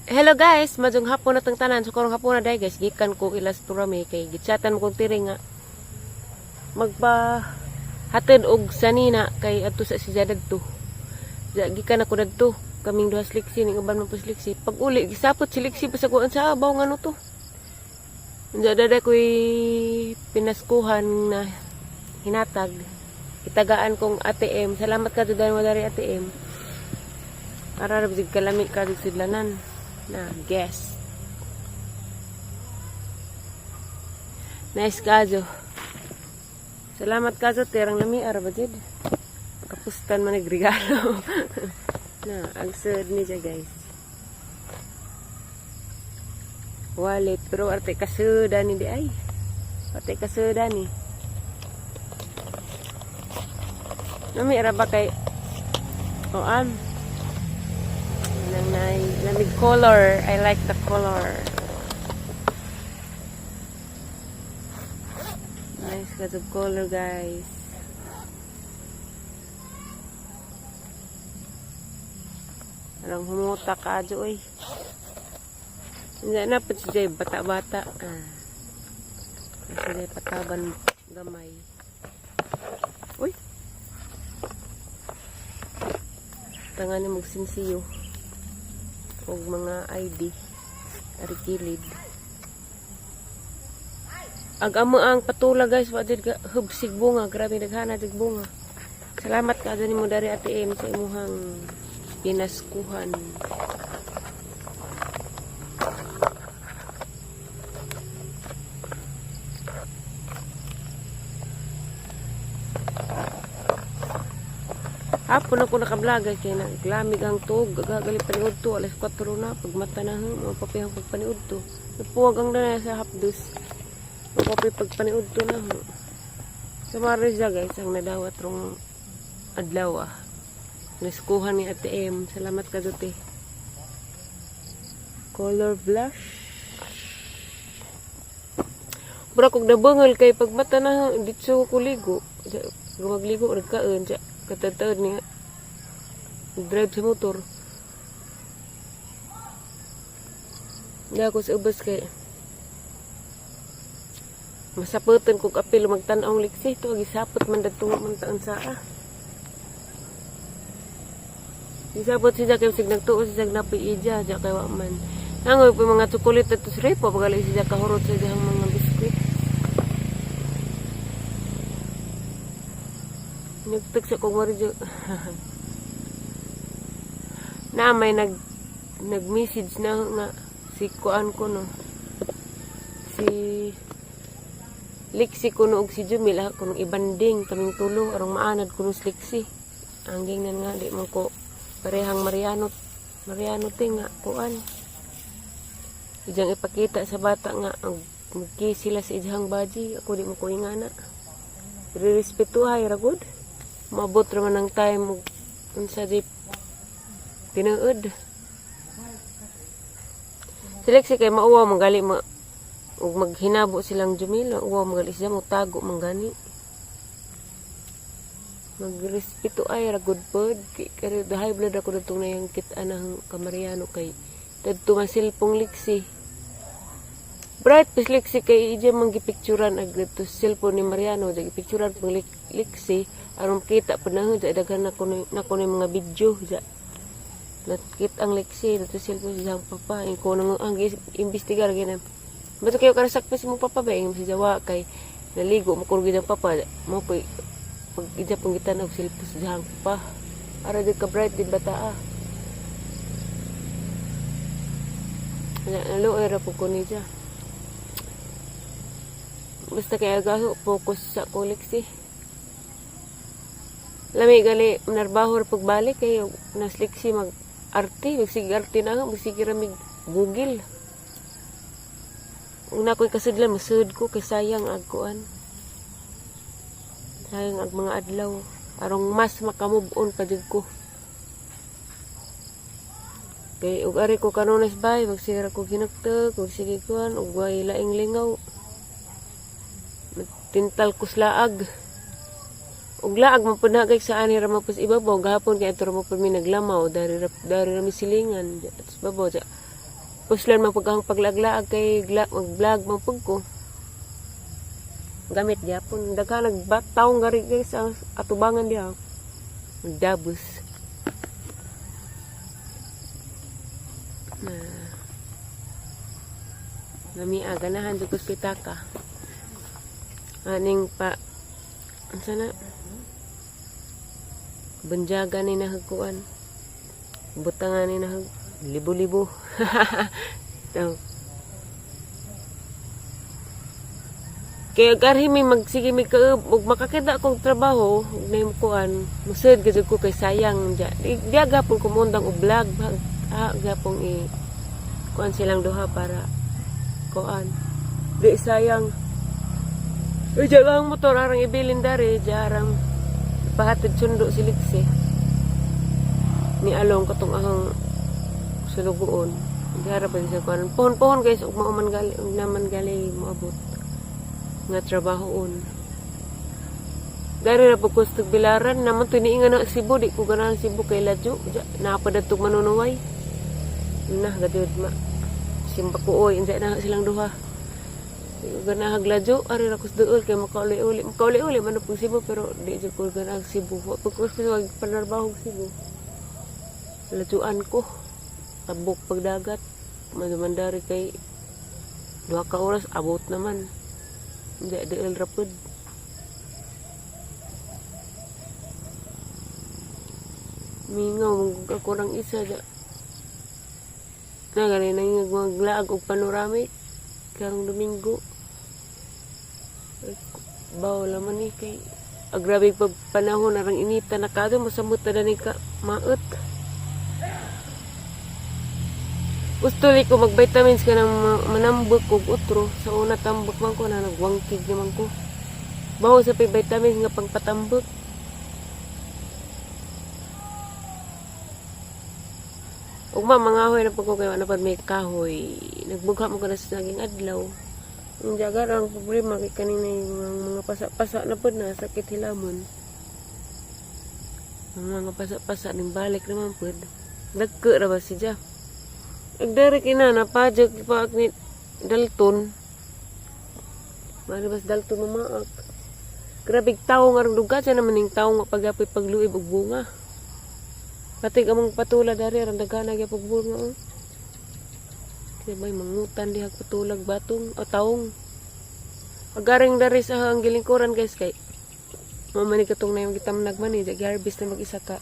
Hello guys, madung hapon na tang tanan. So karong hapon na day guys, gikan ko ilas turami kay gitsatan mo kong tiri nga magpa hatid og sanina kay adto sa siyudad to. Gikan ako dadto. Kaming duha sliksi ning uban man sliksi. Pag uli gisapot sliksi pa sa kuan sa abaw ngano to. Unya dada koy pinaskuhan na hinatag. Itagaan kong ATM. Salamat ka dudaan mo dari ATM. Ararab jig kalami ka jig sidlanan. Na, guess. Nice kajo. Salamat kajo, terang lami arabajid. Kapustan man regalo. Na, ang sad ni siya guys. Wallet, pero arte kasuda ni di ay. Arte kasuda ni. Lami araba kay lamig color. I like the color. Nice cut of color, guys. Parang humuta ka adyo eh. Hindi na pa siya bata-bata. Kasi siya pataban gamay. Uy! Tangan ni magsinsiyo. Og mga ID arikilid agamo ang patula guys wajid hubsig bunga grabe daghana jig bunga. Salamat ka ni mo dari ATM sa imuhang pinaskuhan. Hapon ako nakablagay kaya naglamig ang tug. Gagagali paniud to. Alas 4 na. Pagmata na mga papayang pagpaniud to. Napuwag ang na sa hapdos. Mga papay pagpaniud to na. Sa Marisa guys, ang nadawat rong adlaw. Naskuhan ni ATM. Salamat ka dote. Color blush. Bura kong nabangal kay pagmata na. Dito ko ligo. Gumagligo. Nagkaan siya. Katatawad niya drive sa motor. Hindi ako sa ubas kay masaputan kong apil magtanaw liksi. Ito gisapot man datong mantaan sa gisapot siya kay sig nagtuo siya napiidya siya kay waman nangoy po mga tsukulit at tusrepo pagali siya kahurot sa siyang mga biskwit. Nagtagsa kong maridyo. Na may nag-message na nga si kuan ko no. Si Liksi ko no og si Jumil ha kunong ibanding kaming tulo arong maanad kuno si Liksi. Ang gingnan nga di man ko parehang Mariano ting nga kuan. Ijang ipakita sa bata nga magki sila sa ijang baji ako di mo ko ingana. Respetuhay ra good. Maabot naman ng time unsa di pinuod. Sila kay mauwa magali ug maghinabo silang Jumil, uwa magali siya mo tago manggani. Magrespeto ay ra good pod kay the high blood ako dutong na yang kit-an ang Kamariano kay dadto man silpong Liksi. Bright pis Liksi kay ija manggipicturan ag dito cellphone ni Mariano dagi picturan pang Liksi aron kita panahon sa daghan na kuno mga video ja nakit ang Liksi dito cellphone sa papa ko nang ang investigar gina bato kayo karasak pa si mo papa ba yung si Jawa kay naligo mo kuno gid ang papa mo pag ija pang gitan og cellphone sa papa ara di ka bright din bata nalo era po ko niya basta kaya gaho focus sa Liksi. Lami gali narbaho ra pagbalik kay nas Liksi mag-arte, magsige arte na nga, magsige ra mig Google. Una ko'y kasidlan masud ko kay sayang ag kuan. Sayang ag mga adlaw arong mas makamove on pa jud ko. Kay ug ari ko kanones bay magsira ko ginagtag, magsige kuan ug way laing lingaw. Tintal ko slaag. Ug laag man pud nagay sa ani ra mapus ibabaw gahapon kay adto ra mo pud mi naglamaw dari ra mi silingan sa babaw Puslan man pagkang paglaglaag kay mag-vlog man pug ko. Gamit gyapon daghan nagbataw gari guys sa atubangan diha. Nagdabos. Nami ganahan jud ko pitaka. Aning pa sana benjaga ni nahagkuan. Butangan ni nahag libo-libo. Kaya garhi may magsige may kaub ug makakita kong trabaho na yung kuan musud gid ko kay sayang di gapon kumundang og vlog gapong kuan silang duha para kuan di sayang lang motor arang ibilin dari jarang pahatid sundo si Liksi ni along katong ahang sulugoon di harapan siya kuan pohon guys ug mauman gali ug naman gali moabot nga trabahoon. Dari na pagkustog bilaran, naman tiniingan na Cebu, di ko ganahan Cebu kay Ladyo. Napadatog manunuway. Nah, gadid ma. Simba ko oy, insa na silang duha. Di ko ganahag Ladyo, ari na kus dool kay makauli-uli. Makauli-uli man po Cebu, pero di ko ganahag Cebu. Pagkustog wag panarbahog Cebu. Ladyoan ko. Tabok pagdagat. Madumandari kay 2 ka oras, abot naman. Hindi, dool rapod. Mingaw, ako ng isa dyan. Nagani nang maglaag og panoramic. Karong Domingo. Bawal naman ni kay agrabe pag panahon narang inita na kado masamot na ni ka maot. Gusto li ko mag-vitamins ka ng manambok og utro. Sa una tambok man ko na nagwangkig naman ko. Baho sa vitamins nga pangpatambok. Ug mangahoy na pag ko kayo napad may kahoy. Nagbugha mo ka na sa naging adlaw. Ang jagar ang problema kay kanina yung mga pasa-pasa na pod na sakit hilamon. Ang mga pasa-pasa ning balik naman pod. Dagko ra ba siya? Agdari kina na pajag pa ni Dalton. Mari bas Dalton mamaak. Grabig tawo nga duga siya naman ning tawo nga pagapoy pagluib og bunga. Pati among patula dari ran dagana gyud og bunga. Kaya may mangutan dihag patulag batong o taong. Agaring dari sa ang gilingkuran guys kay. Mamani katong na yung gitamnag man ni harvest na mag-isa ka.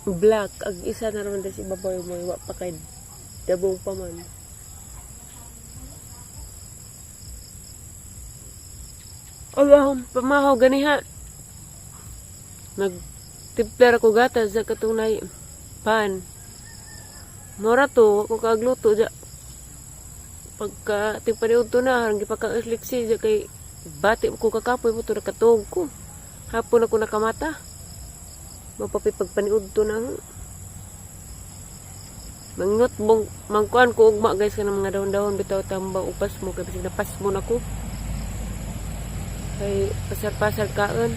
Black ag isa na naman si babaw mo wa pa kay dabong pa man. Allahum pamahaw ganiha. Nagtimpler ako gatas sa katunay pan. Mora to ako kagluto ja. Pagka timpaniud to na harang gipaka-Liksi ja kay bati ko kakapoy mo to nakatog ko. Hapon ako nakamata. Mapapipagpaniud to nang mangngot bong mangkuan ko ugma guys kanang mga dahon-dahon bitaw tambang upas mo kay bisig napas mo nako kay pasar-pasar kaon.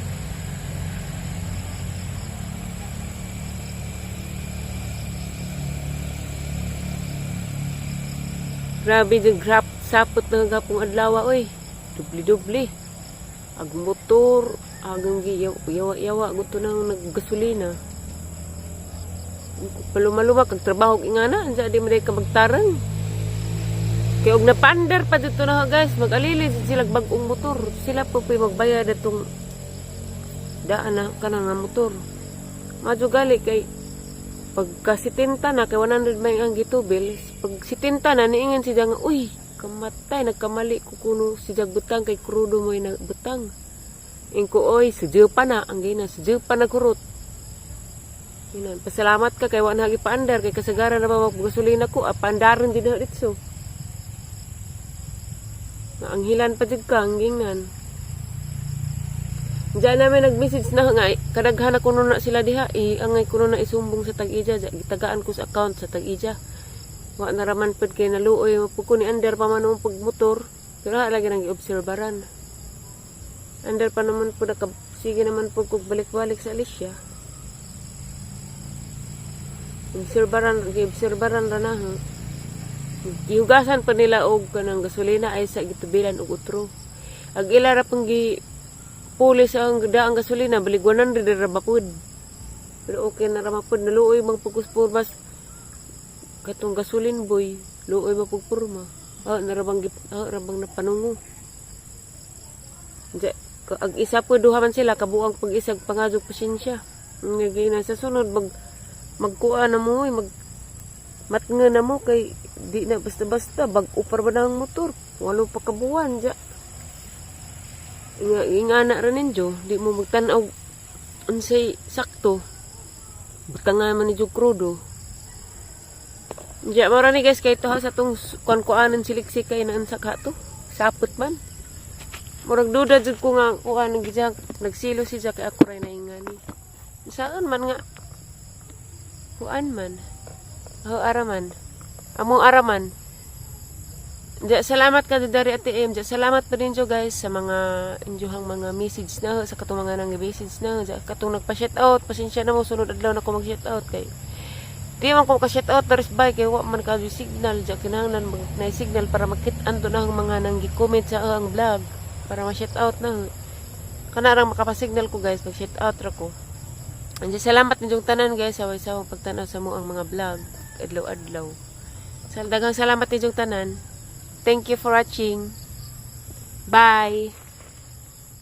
Grabe yung grab sapot na gapong adlaw oy. Dubli-dubli. Ag motor agang yawa gusto nang naggasolina. Paluma-luma kag trabaho ingana ansa di man ka magtarang. Kay og napandar pa dito na guys, mag-alili sila bag-ong motor. Sila po magbayad atong daan na kanang nga motor. Madyo gali kay pagka 70 na kay 100 may ang gitubil. Pag 70 na niingan siya nga uy, kamatay nagkamali ko kuno siya butang kay krudo mo na butang. Ingko oy, sudyo pa na, ang gina, sudyo pa na kurot. Inan, pasalamat ka kay wala hagi paandar, kay kasagaran na ba gasolina ko, paandaran din na dito. Ang hilan pa dyan ka, ang gingnan. Diyan namin nag-message na nga, kadaghan na kuno na sila diha, angay kuno na isumbong sa tag-ija, gitagaan ko sa account sa tag-ija. Wa naraman pud kay naluoy, mapug ko ni Ander pa man pag motor, pero lagi nang i-obserbaran. Ander pa naman po sige naman po kung balik-balik sa Alicia. Obserbaran ra na. Gihugasan pa nila og kanang gasolina ay sa gitubilan og utro. Ag ila ra pang gi pulis ang daang gasolina balik 100 ra bapud. Pero okay na ra mapud naluoy mang pagkuspurmas katong gasolin boy, luoy mapugpurma. Rabang napanungo. Ag isa po duha man sila kabuang pag-isag pangadog pasensya. Ngagay na sa sunod magkuha na mo matnga na mo kay di na basta-basta bag-upar ba na ang motor. Walo pa kabuan dya. Ingana ra ninyo, di mo magtanaw unsay sakto. Butanga man ni jud krudo. Diya, marani guys, kay ito ha sa itong kuan-kuanan siliksik kay naan sa kato. Sapot man. Murag duda dyan ko nga kuan nagsilo si Jack kay ako rin na ingani. Saan man nga? Kuan man. Araman. Among araman. Diya, salamat ka dari ATM. Diya, salamat pa rin guys sa mga injuhang mga message na sa katong mga nang message na. Diya, katong nagpa-shoutout. Pasensya na mo, sunod adlaw na ako mag-shoutout kay di man ko ka-shout out na resbay kay wa man ka signal dya kinahanglan na signal para makit-an to na ang mga nang gi-comment sa ang vlog para ma-shout out na kanarang makapasignal ko guys pag shout out ra ko. Anja salamat ninyong tanan guys sa waysawang pagtanaw sa mo ang mga vlog adlaw-adlaw. Daghang salamat ninyong tanan. Thank you for watching. Bye.